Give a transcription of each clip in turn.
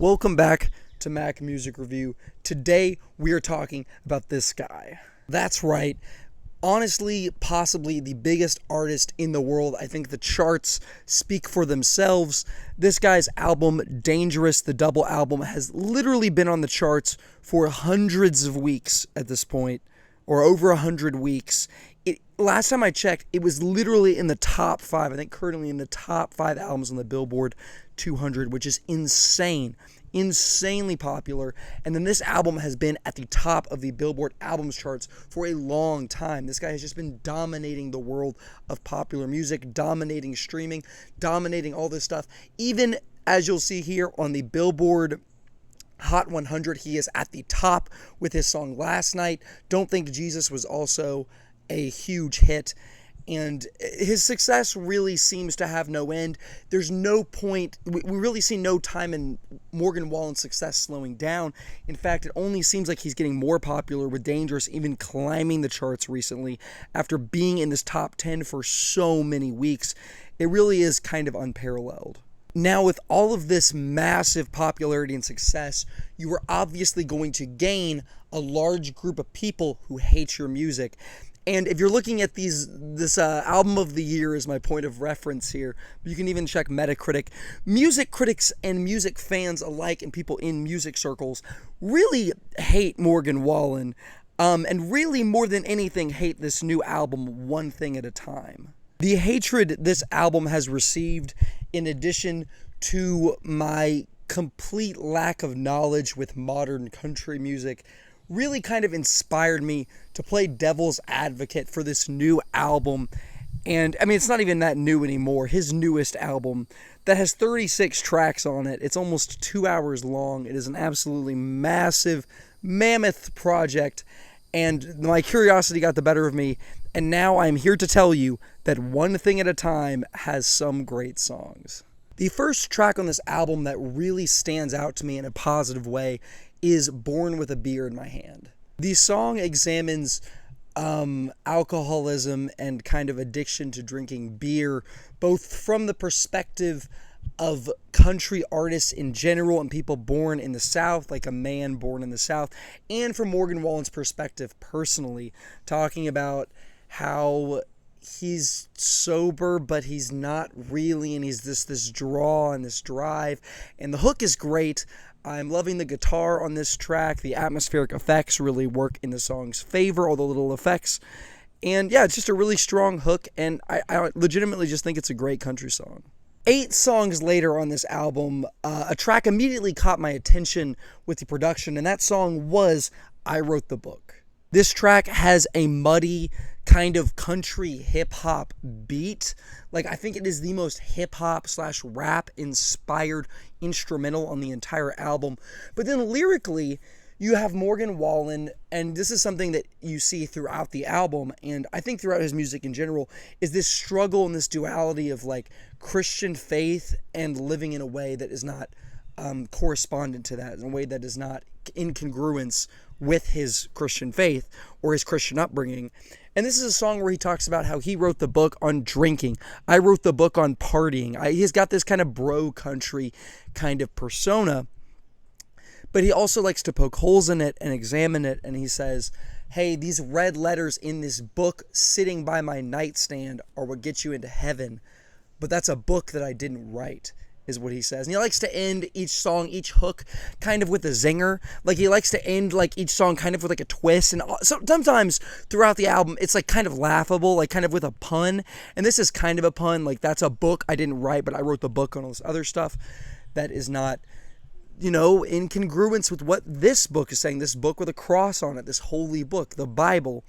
Welcome back to Mac Music Review. Today we are talking about this guy. That's right. Honestly, possibly the biggest artist in the world. I think the charts speak for themselves. This guy's album, Dangerous, the double album, has literally been on the charts for hundreds of weeks at this point, or over 100 weeks. Last time I checked, it was literally in the top 5. I think currently in the top 5 albums on the Billboard 200, which is insane. Insanely popular. And then this album has been at the top of the Billboard albums charts for a long time. This guy has just been dominating the world of popular music, dominating streaming, dominating all this stuff. Even as you'll see here on the Billboard Hot 100, he is at the top with his song Last Night. Don't Think Jesus was also a huge hit, and his success really seems to have no end. There's no point, we really see no time in Morgan Wallen's success slowing down. In fact, it only seems like he's getting more popular, with Dangerous even climbing the charts recently after being in this top 10 for so many weeks. It really is kind of unparalleled. Now, with all of this massive popularity and success, you are obviously going to gain a large group of people who hate your music. And if you're looking at this album of the year is my point of reference here, but you can even check Metacritic. Music critics and music fans alike, and people in music circles, really hate Morgan Wallen, and really more than anything hate this new album, One Thing at a Time. The hatred this album has received, in addition to my complete lack of knowledge with modern country music, really kind of inspired me to play devil's advocate for this new album. And I mean, it's not even that new anymore. His newest album that has 36 tracks on it. It's almost 2 hours long. It is an absolutely massive, mammoth project. And my curiosity got the better of me. And now I'm here to tell you that One Thing at a Time has some great songs. The first track on this album that really stands out to me in a positive way is Born with a Beer in My Hand. The song examines alcoholism and kind of addiction to drinking beer, both from the perspective of country artists in general and people born in the South, like a man born in the South, and from Morgan Wallen's perspective personally, talking about how he's sober, but he's not really, and he's this draw and this drive, and the hook is great. I'm loving the guitar on this track. The atmospheric effects really work in the song's favor, all the little effects. And yeah, it's just a really strong hook, and I legitimately just think it's a great country song. 8 songs later on this album, a track immediately caught my attention with the production, and that song was I Wrote the Book. This track has a muddy kind of country hip-hop beat. Like, I think it is the most hip-hop / rap inspired instrumental on the entire album. But then lyrically, you have Morgan Wallen, and this is something that you see throughout the album, and I think throughout his music in general, is this struggle and this duality of like Christian faith and living in a way that is not correspondent to that, in a way that is not in congruence with his Christian faith or his Christian upbringing. And this is a song where he talks about how he wrote the book on drinking. I wrote the book on partying. He's got this kind of bro country kind of persona, but he also likes to poke holes in it and examine it. And he says, hey, these red letters in this book sitting by my nightstand are what gets you into heaven. But that's a book that I didn't write, is what he says. And he likes to end each song, each hook, kind of with a zinger. Like, he likes to end like each song kind of with like a twist. And so sometimes throughout the album, it's like kind of laughable, like kind of with a pun. And this is kind of a pun. Like, that's a book I didn't write, but I wrote the book on all this other stuff that is not, you know, in congruence with what this book is saying. This book with a cross on it, this holy book, the Bible.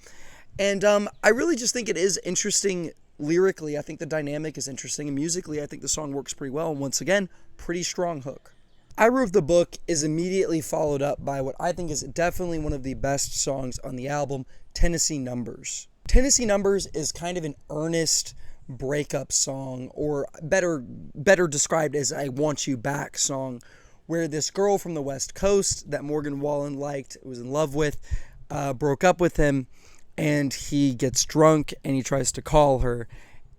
And I really just think it is interesting lyrically. I think the dynamic is interesting, and musically I think the song works pretty well. And once again, pretty strong hook. I Wrote the Book is immediately followed up by what I think is definitely one of the best songs on the album, Tennessee Numbers. Tennessee Numbers is kind of an earnest breakup song, or better described as I Want You Back song, where this girl from the West Coast that Morgan Wallen liked, was in love with, broke up with him, and he gets drunk and he tries to call her,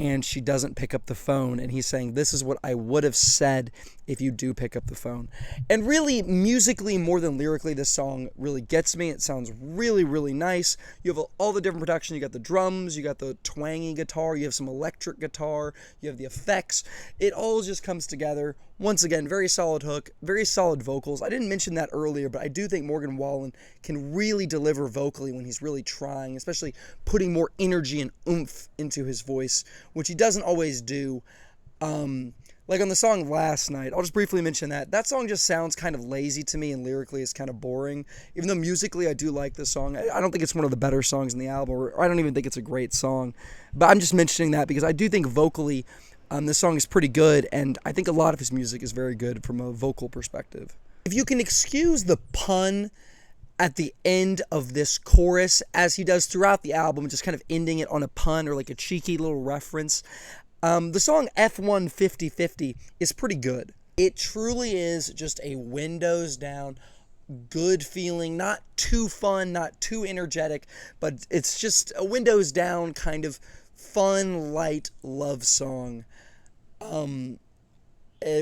and she doesn't pick up the phone, and he's saying, this is what I would have said if you do pick up the phone. And really, musically more than lyrically, this song really gets me. It sounds really, really nice. You have all the different production. You got the drums, you got the twangy guitar, you have some electric guitar, you have the effects. It all just comes together. Once again, very solid hook, very solid vocals. I didn't mention that earlier, but I do think Morgan Wallen can really deliver vocally when he's really trying, especially putting more energy and oomph into his voice, which he doesn't always do. Like on the song Last Night, I'll just briefly mention that. That song just sounds kind of lazy to me, and lyrically is kind of boring. Even though musically I do like this song. I don't think it's one of the better songs in the album, or I don't even think it's a great song. But I'm just mentioning that because I do think vocally this song is pretty good, and I think a lot of his music is very good from a vocal perspective. If you can excuse the pun at the end of this chorus, as he does throughout the album, just kind of ending it on a pun or like a cheeky little reference, the song F1 50/50 is pretty good. It truly is just a windows down, good feeling, not too fun, not too energetic, but it's just a windows down kind of fun, light love song.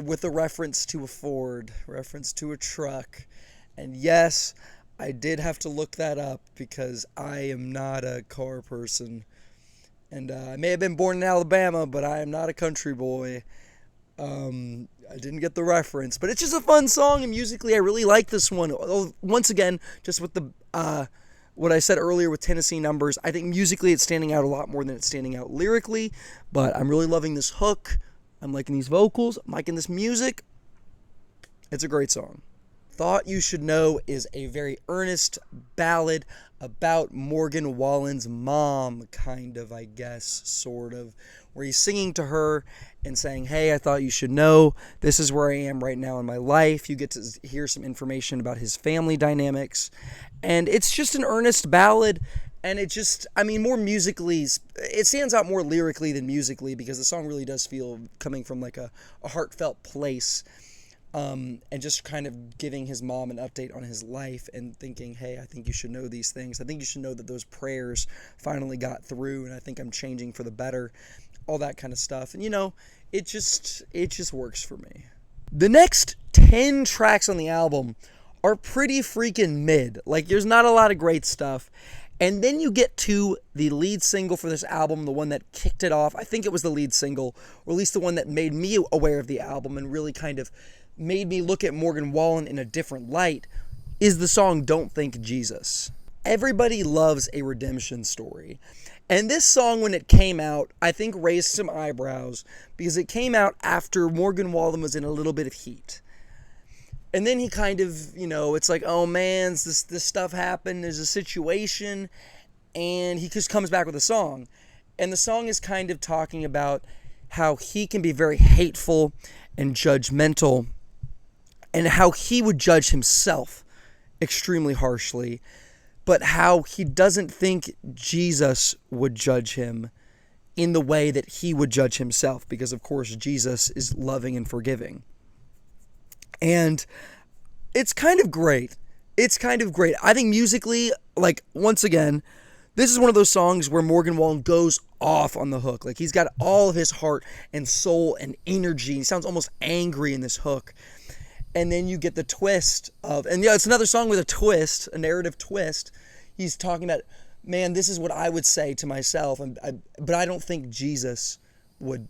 With a reference to a Ford, reference to a truck. And yes, I did have to look that up because I am not a car person. And I may have been born in Alabama, but I am not a country boy. I didn't get the reference, but it's just a fun song, and musically I really like this one. Once again, just with the what I said earlier with Tennessee Numbers, I think musically it's standing out a lot more than it's standing out lyrically, but I'm really loving this hook. I'm liking these vocals. I'm liking this music. It's a great song. Thought You Should Know is a very earnest ballad about Morgan Wallen's mom, kind of, I guess, sort of, where he's singing to her and saying, hey, I thought you should know, this is where I am right now in my life. You get to hear some information about his family dynamics, and it's just an earnest ballad, and it just, I mean, more musically, it stands out more lyrically than musically, because the song really does feel coming from like a heartfelt place. And just kind of giving his mom an update on his life and thinking, hey, I think you should know these things. I think you should know that those prayers finally got through, and I think I'm changing for the better, all that kind of stuff. And, you know, it just works for me. The next 10 tracks on the album are pretty freaking mid. Like, there's not a lot of great stuff. And then you get to the lead single for this album, the one that kicked it off. I think it was the lead single, or at least the one that made me aware of the album and really kind of made me look at Morgan Wallen in a different light, is the song Don't Think Jesus. Everybody loves a redemption story. And this song, when it came out, I think raised some eyebrows because it came out after Morgan Wallen was in a little bit of heat. And then he kind of, you know, it's like, oh man, this stuff happened, there's a situation, and he just comes back with a song. And the song is kind of talking about how he can be very hateful and judgmental, and how he would judge himself extremely harshly, but how he doesn't think Jesus would judge him in the way that he would judge himself, because of course Jesus is loving and forgiving. And it's kind of great. It's kind of great. I think musically, like, once again, this is one of those songs where Morgan Wallen goes off on the hook. Like, he's got all of his heart and soul and energy. He sounds almost angry in this hook. And then you get the twist of, and yeah, it's another song with a twist, a narrative twist. He's talking about, man, this is what I would say to myself, but I don't think Jesus would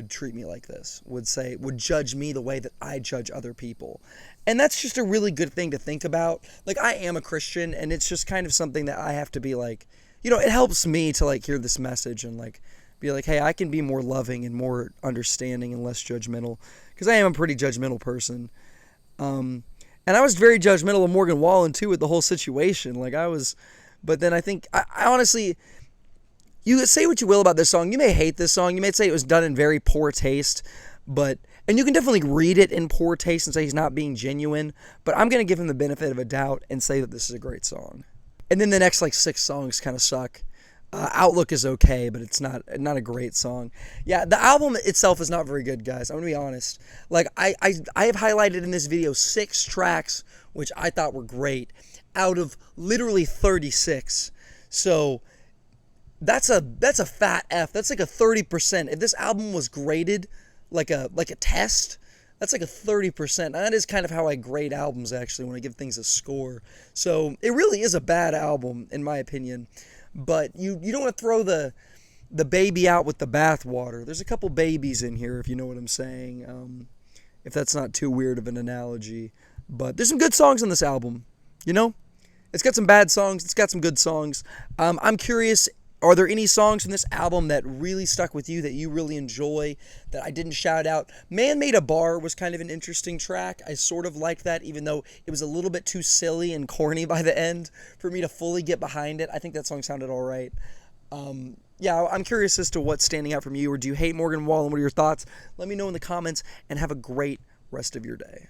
treat me like this, would judge me the way that I judge other people. And that's just a really good thing to think about. Like, I am a Christian, and it's just kind of something that I have to be like, you know, it helps me to like hear this message and like be like, hey, I can be more loving and more understanding and less judgmental, because I am a pretty judgmental person. And I was very judgmental of Morgan Wallen too with the whole situation. Like, but then I think, I honestly, you say what you will about this song. You may hate this song. You may say it was done in very poor taste, and you can definitely read it in poor taste and say he's not being genuine, but I'm going to give him the benefit of a doubt and say that this is a great song. And then the next like 6 songs kind of suck. Outlook is okay, but it's not a great song. Yeah, the album itself is not very good, guys. I'm going to be honest. Like, I have highlighted in this video 6 tracks, which I thought were great, out of literally 36. So, that's a fat F. That's like a 30%. If this album was graded like a test, that's like a 30%. That is kind of how I grade albums actually when I give things a score. So it really is a bad album in my opinion. But you don't want to throw the baby out with the bathwater. There's a couple babies in here, if you know what I'm saying. If that's not too weird of an analogy. But there's some good songs on this album, you know? It's got some bad songs. It's got some good songs. I'm curious, are there any songs from this album that really stuck with you, that you really enjoy, that I didn't shout out? Man Made a Bar was kind of an interesting track. I sort of liked that, even though it was a little bit too silly and corny by the end for me to fully get behind it. I think that song sounded all right. Yeah, I'm curious as to what's standing out from you, or do you hate Morgan Wallen? What are your thoughts? Let me know in the comments, and have a great rest of your day.